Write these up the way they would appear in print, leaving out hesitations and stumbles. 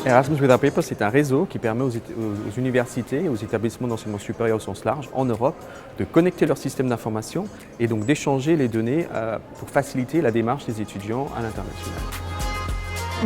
Erasmus Without Paper, c'est un réseau qui permet aux universités et aux établissements d'enseignement supérieur au sens large en Europe de connecter leur système d'information et donc d'échanger les données pour faciliter la démarche des étudiants à l'international.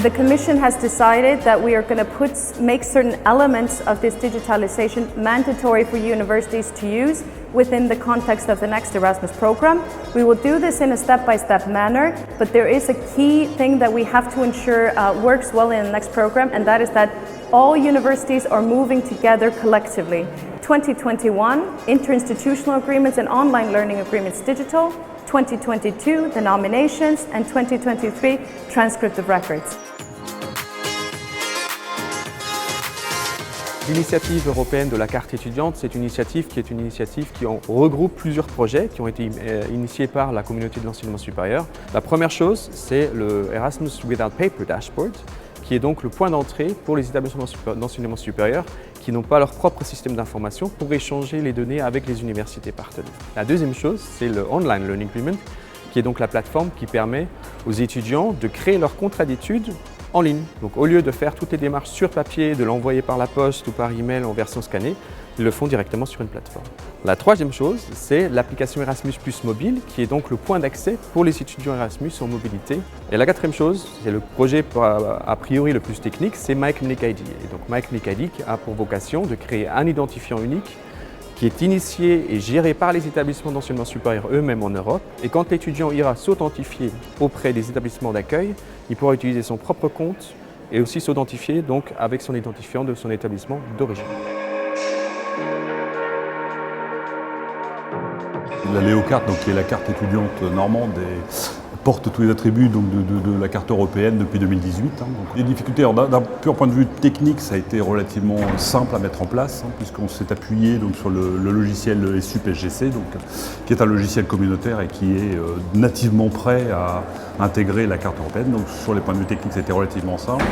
The Commission has decided that we are going to make certain elements of this digitalization mandatory for universities to use within the context of the next Erasmus program. We will do this in a step-by-step manner, but there is a key thing that we have to ensure works well in the next program, and that is that all universities are moving together collectively. 2021, interinstitutional agreements and online learning agreements digital. 2022, the nominations, and 2023, transcript of records. L'initiative européenne de la carte étudiante, c'est une initiative qui regroupe plusieurs projets qui ont été initiés par la communauté de l'enseignement supérieur. La première chose, c'est le Erasmus Without Paper Dashboard, qui est donc le point d'entrée pour les établissements d'enseignement supérieur qui n'ont pas leur propre système d'information pour échanger les données avec les universités partenaires. La deuxième chose, c'est le Online Learning Agreement, qui est donc la plateforme qui permet aux étudiants de créer leur contrat d'études en ligne. Donc au lieu de faire toutes les démarches sur papier, de l'envoyer par la poste ou par email en version scannée, ils le font directement sur une plateforme. La troisième chose, c'est l'application Erasmus Plus mobile, qui est donc le point d'accès pour les étudiants Erasmus en mobilité. Et la quatrième chose, c'est le projet a priori le plus technique, c'est MyCommunicID. Et donc MyCommunicID a pour vocation de créer un identifiant unique qui est initié et géré par les établissements d'enseignement supérieur eux-mêmes en Europe. Et quand l'étudiant ira s'authentifier auprès des établissements d'accueil, il pourra utiliser son propre compte et aussi s'authentifier donc avec son identifiant de son établissement d'origine. La Léocarte, donc, qui est la carte étudiante normande, porte tous les attributs donc, de la carte européenne depuis 2018. Donc, les difficultés, d'un pur point de vue technique, ça a été relativement simple à mettre en place, puisqu'on s'est appuyé donc, sur le logiciel SUP-SGC, qui est un logiciel communautaire et qui est nativement prêt à intégrer la carte européenne. Donc sur les points de vue techniques, c'était relativement simple.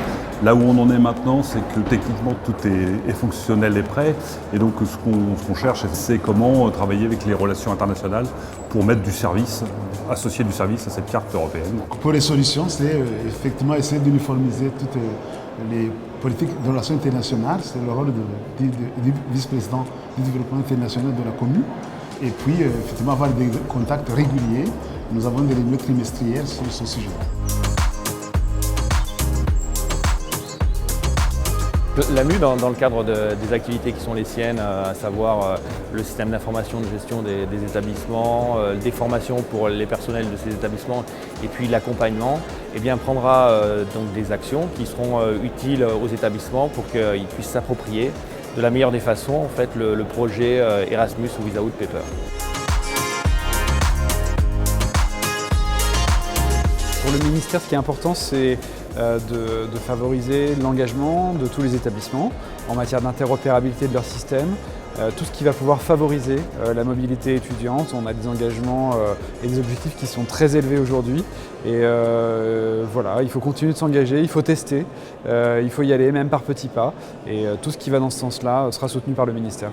Là où on en est maintenant, c'est que techniquement tout est fonctionnel et prêt. Et donc ce qu'on cherche, c'est comment travailler avec les relations internationales pour mettre du service, associer du service à cette carte européenne. Pour les solutions, c'est effectivement essayer d'uniformiser toutes les politiques de relations internationales. C'est le rôle du vice-président du développement international de la commune. Et puis, effectivement, avoir des contacts réguliers. Nous avons des réunions trimestrielles sur ce sujet. L'AMU, dans le cadre des activités qui sont les siennes, à savoir le système d'information de gestion des établissements, des formations pour les personnels de ces établissements et puis l'accompagnement, eh bien, prendra donc des actions qui seront utiles aux établissements pour qu'ils puissent s'approprier de la meilleure des façons en fait, le projet Erasmus Without Paper. Pour le ministère, ce qui est important, c'est de favoriser l'engagement de tous les établissements en matière d'interopérabilité de leur système, tout ce qui va pouvoir favoriser la mobilité étudiante. On a des engagements et des objectifs qui sont très élevés aujourd'hui. Et voilà, il faut continuer de s'engager, il faut tester, il faut y aller même par petits pas. Et tout ce qui va dans ce sens-là sera soutenu par le ministère.